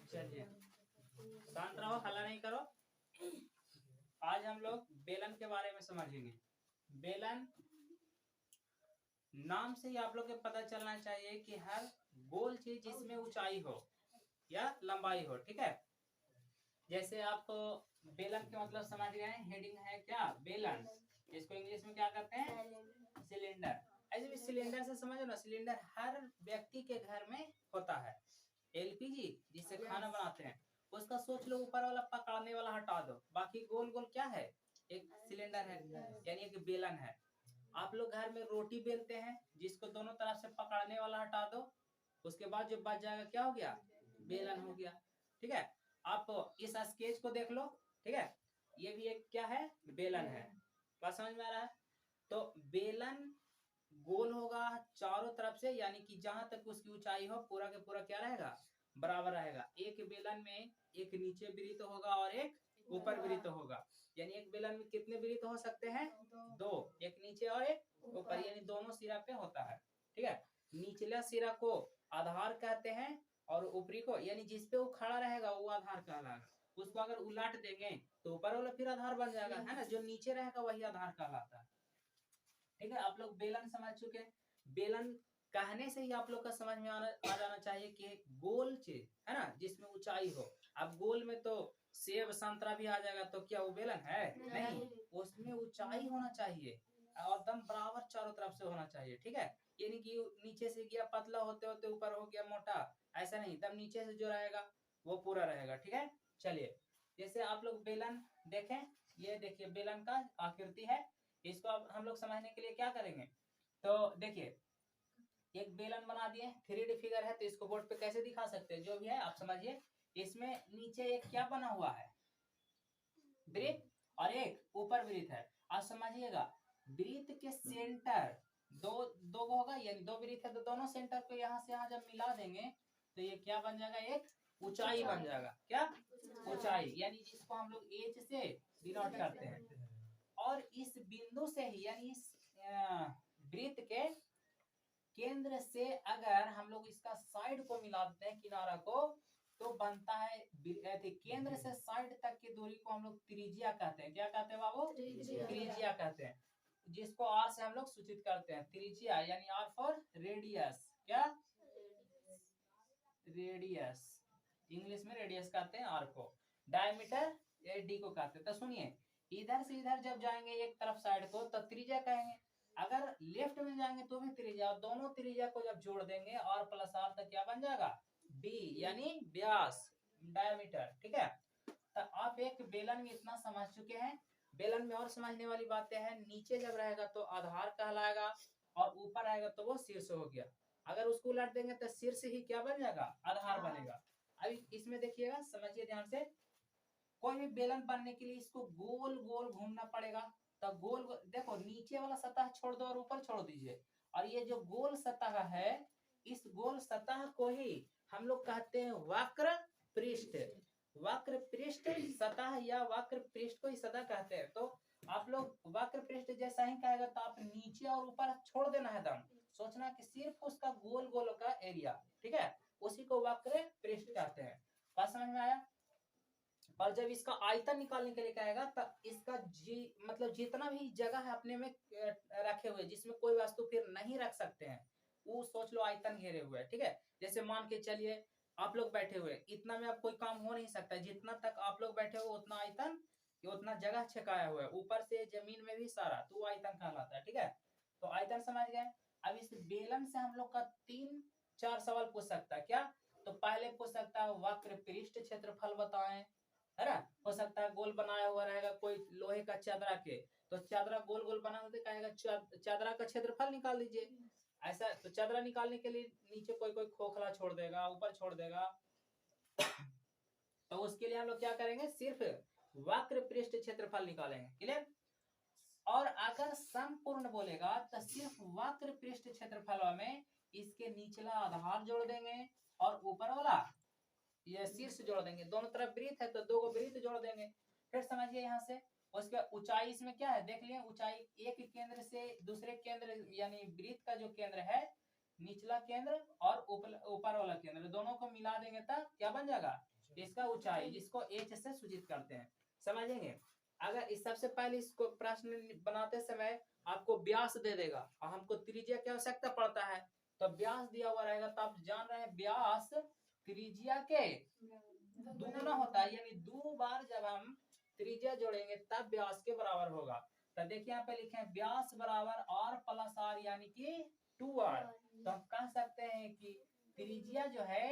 चलिए शांत रहो, हल्ला नहीं करो। आज हम लोग बेलन के बारे में समझेंगे। बेलन नाम से ही आप लोग को पता चलना चाहिए कि हर गोल चीज जिसमें ऊंचाई हो या लंबाई हो, ठीक है। जैसे आपको बेलन के मतलब समझ गए हैं, हेडिंग है क्या, बेलन। इसको इंग्लिश में क्या कहते हैं, सिलेंडर। ऐसे भी सिलेंडर से समझो ना, सिलेंडर हर व्यक्ति के घर में होता है। एलपीजी जिससे खाना बनाते हैं, उसका सोच लो ऊपर वाला पकड़ने वाला हटा दो, बाकी गोल गोल क्या है, एक सिलेंडर है, यानी एक बेलन है। आप लोग घर में रोटी बेलते हैं, जिसको दोनों तरफ से पकड़ने वाला हटा दो, उसके बाद जो बच जाएगा क्या हो गया, बेलन हो गया, ठीक है। आप इस स्केच को देख लो, ठीक है, ये भी एक क्या है, बेलन है। बात समझ में आ रहा है। तो बेलन गोल होगा चारों तरफ से, यानी कि जहां तक उसकी ऊंचाई हो पूरा के पूरा क्या रहेगा, बराबर रहेगा। एक बेलन में एक नीचे वृत्त होगा और एक ऊपर वृत्त होगा। यानी एक बेलन में कितने वृत्त हो सकते हैं, दो, एक नीचे और एक ऊपर, यानी दोनों सिरा पे होता है, ठीक है। निचला सिरा को आधार कहते हैं और ऊपरी को, यानी जिसपे वो खड़ा रहेगा वो आधार कहलाएगा। उसको अगर उलट देंगे तो ऊपर वाला फिर आधार बन जाएगा, है ना। जो नीचे रहेगा वही आधार कहलाता है, ठीक है। आप लोग बेलन समझ चुके हैं। बेलन कहने से ही आप लोग का समझ में आ जाना चाहिए कि गोल चीज है ना, जिसमें ऊंचाई हो। अब गोल में तो सेब संतरा भी आ जाएगा, तो क्या वो बेलन है, नहीं। उसमें ऊंचाई होना चाहिए और एकदम बराबर चारों तरफ से होना चाहिए, ठीक है। यानी कि नीचे से गया पतला होते होते ऊपर हो गया मोटा, ऐसा नहीं, एकदम नीचे से जो रहेगा वो पूरा रहेगा, ठीक है। चलिए जैसे आप लोग बेलन देखें, ये देखिए बेलन का आकृति है। इसको अब हम लोग समझने के लिए क्या करेंगे, तो देखिए एक बेलन बना दिए, 3D फिगर है, तो इसको बोर्ड पे कैसे दिखा सकते हैं, जो भी है आप समझिए। इसमें नीचे एक क्या बना हुआ है, वृत्त, और एक ऊपर वृत्त है। आप समझिएगा वृत्त के सेंटर दो दो होगा, यानी दो वृत्त है तो दोनों सेंटर को यहाँ से यहाँ जब मिला देंगे तो ये क्या बन जाएगा, एक ऊंचाई बन जाएगा। क्या ऊंचाई, यानी जिसको हम लोग एच से डिनोट करते हैं। और इस बिंदु से ही, यानी इस वृत्त के केंद्र से अगर हम लोग इसका साइड को मिला देते हैं, किनारा को, तो बनता है केंद्र से साइड तक की दूरी को हम लोग त्रिज्या कहते हैं। क्या कहते हैं बाबू, त्रिज्या कहते हैं, जिसको आर से हम लोग सूचित करते हैं, त्रिज्या, यानी आर फॉर रेडियस। क्या, रेडियस, इंग्लिश में रेडियस कहते हैं आर को। डायमीटर डी को कहते हैं। तो सुनिए, इधर से इधर जब जाएंगे एक तरफ साइड को तो त्रिज्या कहेंगे, अगर लेफ्ट में जाएंगे तो भी त्रिज्या, और दोनों त्रिज्या को जब जोड़ देंगे और प्लस आर तक क्या बन जाएगा, बी, यानी व्यास, डायमीटर, ठीक है। तो आप एक बेलन में इतना समझ चुके हैं। बेलन में और समझने वाली बातें हैं, नीचे जब रहेगा तो आधार कहलाएगा और ऊपर आएगा तो वो शीर्ष हो गया। अगर उसको उलट देंगे तो शीर्ष ही क्या बन जाएगा, आधार बनेगा। अभी इसमें देखिएगा, समझिए ध्यान से। कोई भी बेलन बनने के लिए इसको गोल गोल घूमना पड़ेगा। तो गोल देखो, नीचे वाला सतह छोड़ दो और ऊपर छोड़ दीजिए, और ये जो गोल सतह है, इस गोल सतह को ही हम लोग कहते हैं वक्र पृष्ठ। वक्र पृष्ठ सतह या वक्र पृष्ठ को ही सतह कहते हैं। तो आप लोग वक्र पृष्ठ जैसा ही कहेगा तो आप नीचे और ऊपर छोड़ देना है दम, सोचना कि सिर्फ उसका गोल गोल का एरिया, ठीक है, उसी को वक्र पृष्ठ कहते हैं। बात समझ में आया। और जब इसका आयतन निकालने के लिए कहेगा तब इसका मतलब जितना भी जगह है अपने में रखे हुए, जिसमें कोई वस्तु फिर नहीं रख सकते हैं, वो सोच लो आयतन घेरे हुए है, ठीक है। जैसे मान के चलिए आप लोग बैठे हुए, इतना में अब कोई काम हो नहीं सकता, जितना तक आप लोग बैठे हुए उतना आयतन, उतना जगह छकाया हुआ है, ऊपर से जमीन में भी सारा, तो आयतन कहलाता है, ठीक है। तो आयतन समझ गए। अब इस बेलन से हम लोग का 3-4 सवाल पूछ सकता है। क्या, तो पहले पूछ सकता है वक्र पृष्ठ क्षेत्रफल बताएं, है ना। हो सकता है गोल बनाया हुआ रहेगा कोई लोहे का चादरा के, तो चादरा गोल गोल बना होते कहेगा चादरा का क्षेत्रफल निकाल दीजिए। ऐसा तो चादरा निकालने के लिए नीचे कोई कोई खोखला छोड़ देगा, ऊपर छोड़ देगा, तो उसके लिए हम लोग क्या करेंगे, सिर्फ वक्र पृष्ठ क्षेत्रफल निकालेंगे, क्लियर। और अगर संपूर्ण बोलेगा तो सिर्फ वक्र पृष्ठ क्षेत्रफल में इसके निचला आधार जोड़ देंगे और ऊपर वाला ये शीर्ष जोड़ देंगे। दोनों तरफ वृत्त है तो दो को वृत्त जोड़ देंगे। फिर समझिए यहाँ से, उसके ऊंचाई इसमें क्या है, देख लिए ऊंचाई एक केंद्र से दूसरे केंद्र, यानी वृत्त का जो केंद्र है, निचला केंद्र और ऊपर वाला केंद्र, दोनों को मिला देंगे तब क्या बन जाएगा, इसका ऊंचाई, जिसको h से सूचित करते हैं, समझेंगे। अगर इस सबसे पहले इसको प्रश्न बनाते समय आपको व्यास दे देगा और हमको त्रिज्या की आवश्यकता पड़ता है, तो व्यास दिया हुआ रहेगा, तो आप जान रहे हैं व्यास त्रिज्या के दुगुना होता है, यानी 2 बार जब हम त्रिज्या जोड़ेंगे तब व्यास के बराबर होगा। तो देखिए यहाँ पे लिखे हैं व्यास बराबर r प्लस r यानी कि 2r। तो हम कह सकते हैं कि त्रिज्या जो है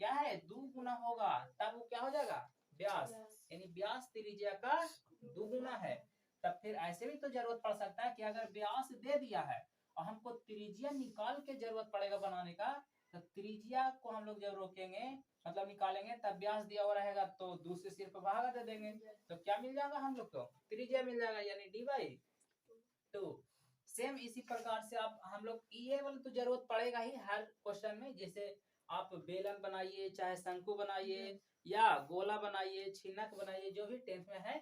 क्या है, 2 गुना होगा, तब वो क्या हो जाएगा, व्यास, यानी व्यास त्रिज्या का 2 गुना है। तब फिर ऐसे भी तो जरूरत पड़ सकता है कि अगर व्यास दे दिया है और हमको त्रिज्या निकाल के जरूरत पड़ेगा बनाने का, तो त्रिज्या को हम लोग जब रोकेंगे मतलब निकालेंगे तब व्यास दिया हुआ रहेगा, तो 2 से सिर्फ भागा दे देंगे, तो क्या मिल जाएगा हम लोग को, त्रिज्या मिल जाएगा, यानी d/2। सेम इसी प्रकार से आप हम लोग ये वाला तो जरूरत पड़ेगा ही हर क्वेश्चन में, जैसे आप बेलन बनाइए, चाहे शंकु बनाइए या गोला बनाइए, छिन्नक बनाइए, जो भी 10th में है।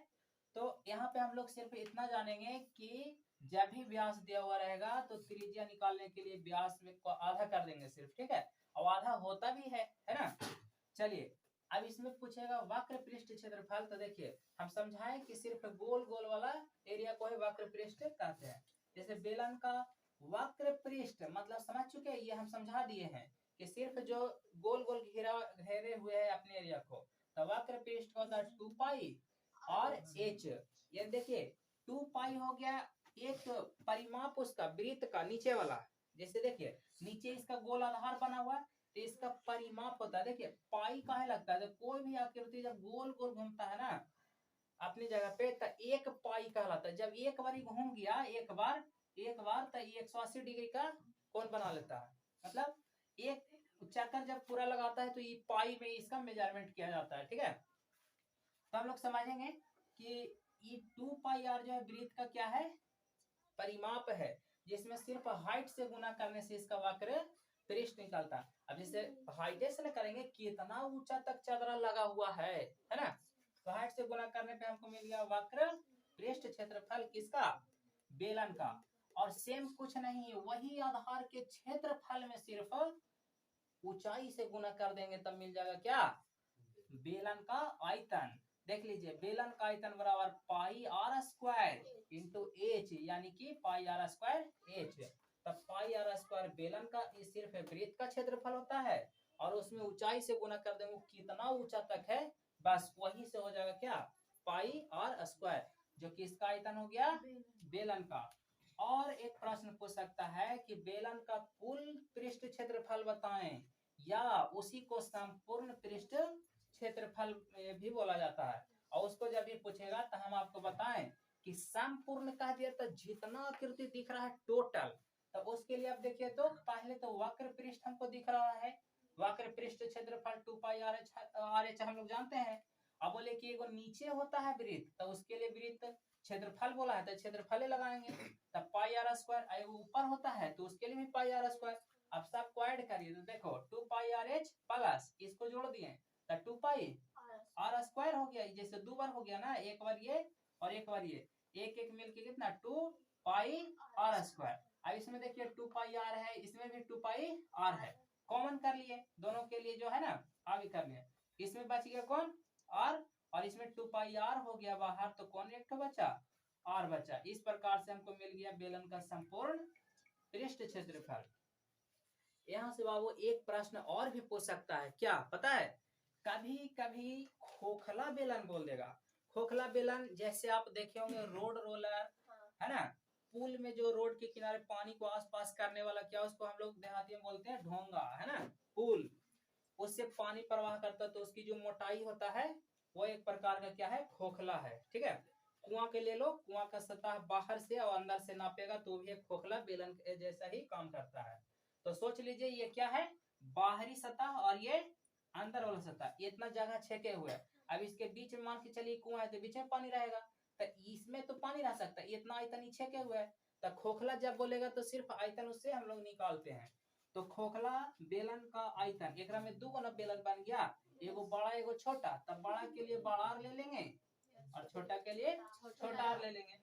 तो यहाँ पे हम लोग सिर्फ इतना जानेंगे कि जब भी व्यास दिया हुआ रहेगा तो त्रिज्या निकालने के लिए व्यास में को आधा कर देंगे सिर्फ, ठीक है, और आधा होता भी है ना। चलिए अब इसमें पूछेगा वक्र पृष्ठ क्षेत्रफल। तो देखिए हम समझाएं कि सिर्फ गोल गोल वाला एरिया को ही वक्र पृष्ठ कहते हैं। जैसे बेलन का वक्र पृष्ठ मतलब समझ चुके हैं, ये हम समझा दिए हैं कि सिर्फ जो गोल गोल घेरे हुए है अपने एरिया को, तो वक्र पृष्ठ होता है 2 पाई और h। ये देखिए 2 पाई हो गया एक परिमाप उसका वृत्त का नीचे वाला, जैसे देखिए नीचे इसका गोल आधार बना हुआ है, तो इसका परिमाप होता है। देखिए पाई काहे लगता है, तो कोई भी आकृति जब गोल गोल घूमता है ना अपनी जगह पे, तो 1 पाई कहलाता है। जब एक बार घूम गया एक बार तो 180 डिग्री का कोण बना लेता है, मतलब एक चक्कर जब पूरा लगाता है तो ये पाई में इसका मेजरमेंट किया जाता है, ठीक है। तो हम लोग समझेंगे कि ये 2 पाई आर जो है वृत्त का क्या है, परिमाप है, जिसमें सिर्फ हाइट से गुना करने से इसका वक्र पृष्ठ निकलता है। अब जैसे हाइट से करेंगे कितना ऊंचा तक चदरा लगा हुआ है ना, तो हाइट से गुना करने पे हमको मिल गया वक्र पृष्ठ क्षेत्रफल किसका, बेलन का। और सेम कुछ नहीं, वही आधार के क्षेत्रफल में सिर्फ ऊंचाई से गुना कर देंगे तब मिल जाएगा क्या, बेलन का आयतन। देख लीजिए बेलन का आयतन बराबर पाई आर स्क्वायर इंटू एच, यानी कि पाई आर स्क्वायर एच। तब पाई आर स्क्वायर बेलन का सिर्फ वृत्त का क्षेत्रफल होता है, और उसमें ऊंचाई से गुना कर देंगे कितना ऊंचा तक है, बस वही से हो जाएगा क्या, पाई आर स्क्वायर, जो कि इसका आयतन हो गया बेलन का। और एक प्रश्न पूछ सकता है कि बेलन का कुल पृष्ठ क्षेत्रफल बताएं, या उसी को संपूर्ण पृष्ठ क्षेत्रफल भी बोला जाता है। और उसको जब भी पूछेगा तो हम आपको बताएं कि संपूर्ण कह दिया तो जितना आकृति दिख रहा है टोटल, तो उसके लिए आप देखिए तो पहले तो वक्र पृष्ठ हमको दिख रहा है, वक्र पृष्ठ क्षेत्रफल 2 पाई आर एच हम लोग जानते हैं। अब बोले कि एगो नीचे होता है वृत्त, तो उसके लिए वृत्त क्षेत्रफल बोला है तो क्षेत्रफल लगाएंगे, तब पाई आर स्क्वायर। ऊपर होता है तो उसके लिए भी पाई आर स्क्वायर। अब सब को ऐड करिए तो देखो 2 पाई आर एच प्लस इसको जोड़ दिए तो 2 पाई आर स्क्वायर हो गया, जैसे 2 बार हो गया ना, एक बार ये और एक बार ये, एक एक मिलके कितना 2 पाई आर स्क्वायर। अब इसमें देखिए 2 पाई आर है, इसमें भी 2 पाई आर है, कॉमन कर लिए दोनों के लिए जो है ना, आगे कर लिए। इसमें बच गया कौन, आर, और इसमें 2 पाई आर हो गया बाहर, तो कौन एक तो बचा, आर बचा। इस प्रकार से हमको मिल गया बेलन का संपूर्ण पृष्ठ क्षेत्रफल। यहाँ से बाबू एक प्रश्न और भी पूछ सकता है, क्या पता है, कभी कभी खोखला बेलन बोल देगा। खोखला बेलन जैसे आप देखे होंगे रोड रोलर है ना, पुल में जो रोड के किनारे पानी को आसपास करने वाला, क्या उसको हम लोग देहाती में बोलते हैं ढोंगा, है ना, पुल, उससे पानी प्रवाह करता है, तो उसकी जो मोटाई होता है वो एक प्रकार का क्या है, खोखला है, ठीक है। कुआं के ले लो, कुआं का सतह बाहर से और अंदर से नापेगा तो भी एक खोखला बेलन जैसा ही काम करता है। तो सोच लीजिए ये क्या है, बाहरी सतह और ये अंदर वाला सतह, ये इतना जगह छेके हुए है। अब इसके बीच में मान के चलिए कुआं है तो बीच में पानी रहेगा, तो इसमें तो पानी रह सकता है, इतना आयतन ही छेके हुए है। तो खोखला जब बोलेगा तो सिर्फ आयतन उससे हम लोग निकालते हैं। तो खोखला बेलन का आयतन, एक में 2 गुना बेलन बन गया, एगो बड़ा एगो छोटा, तब बड़ा के लिए बड़ा आर ले लेंगे और छोटा के लिए छोटा आर ले लेंगे।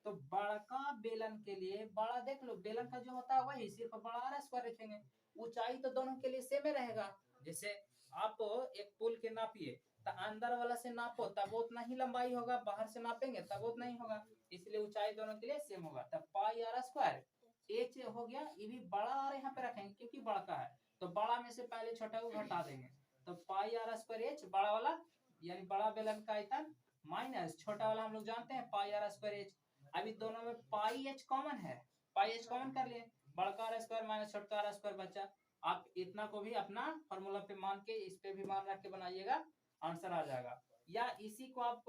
तो बड़का बेलन के लिए बड़ा, देख लो बेलन का जो होता है वही सिर्फ बड़ा आर स्क्वायर रखेंगे, ऊंचाई तो दोनों के लिए सेम रहेगा, जैसे आप एक पुल के नापिए तो अंदर वाला से नापो तब उतना ही लंबाई होगा, बाहर से नापेंगे तब उतना ही होगा, इसलिए ऊंचाई दोनों के लिए सेम होगा। तब पाई आर स्क्वायर एच हो गया, ये भी बड़ा आर यहाँ पे रखेंगे क्योंकि बड़ा का है, तो बड़ा में से पहले छोटा को घटा देंगे, तो पाई आर स्क्वायर एच बड़ा वाला यानी बड़ा बेलन का आयतन माइनस छोटा वाला हम लोग जानते हैं पाई आर स्क्वायर एच। अभी दोनों में पाई एच कॉमन है, पाई एच कॉमन कर लिए, बड़का आर स्क्वायर माइनस छोटका आर स्क्वायर बचा। आप इतना को भी अपना फॉर्मूला पे मान के इस पे भी मान रख के बनाइएगा, आंसर आ जाएगा। या इसी को आप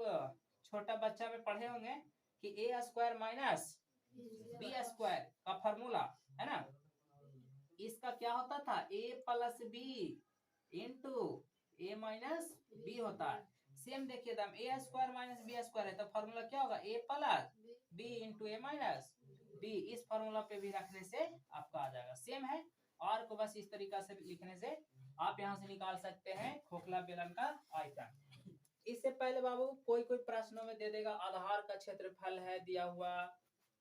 छोटा बच्चा में पढ़े होंगे कि a square minus b square का फॉर्मूला है ना, इसका क्या होता था a plus b into a minus b होता है। सेम देखिए दम a square minus b square है तो फॉर्मूला क्या होगा a plus b into a minus b, इस फॉर्मूला पे भी रखने से आपका आ जाएगा, सेम है। और को बस इस तरीका से लिखने से आप यहाँ से निकाल सकते हैं खोखला बेलन का आयतन। इससे पहले बाबू कोई कोई प्रश्नों में दे देगा आधार का क्षेत्रफल है दिया हुआ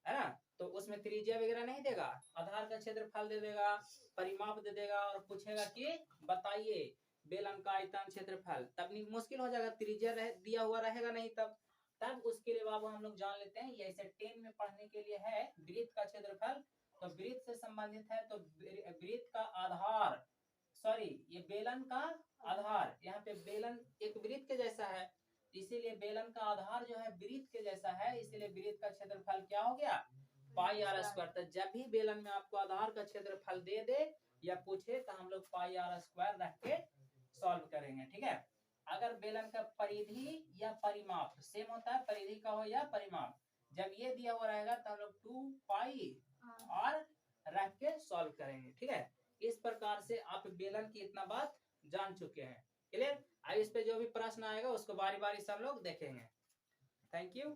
है ना, तो उसमें त्रिज्या वगैरह नहीं देगा, आधार का क्षेत्रफल दे देगा, परिमाप दे देगा और पूछेगा कि बताइए बेलन का आयतन क्षेत्रफल, तब मुश्किल हो जाएगा, त्रिज्या दिया हुआ रहेगा नहीं तब उसके लिए बाबू हम लोग जान लेते हैं, ये ऐसे 10 में पढ़ने के लिए है वृत्त का क्षेत्रफल, तो वृत्त से संबंधित है तो वृत्त का आधार, सॉरी ये बेलन का आधार, यहाँ पे बेलन एक वृत्त के जैसा है इसीलिए बेलन का आधार जो है वृत्त के जैसा है, इसीलिए वृत्त का क्षेत्रफल क्या हो गया पाई आर स्क्वायर। तो जब भी बेलन में आपको आधार का क्षेत्रफल दे दे या पूछे तो हम लोग पाई आर स्क्वायर रख के सॉल्व करेंगे, ठीक है। अगर बेलन का परिधि या परिमाप सेम होता है, परिधि का हो या परिमाप, जब ये दिया हुआ रहेगा तो हम लोग 2 पाई आर रख के सॉल्व करेंगे, ठीक है। इस प्रकार से आप बेलन की इतना बात जान चुके हैं, क्लियर। अब इस पे जो भी प्रश्न आएगा उसको बारी बारी सब लोग देखेंगे। Thank you.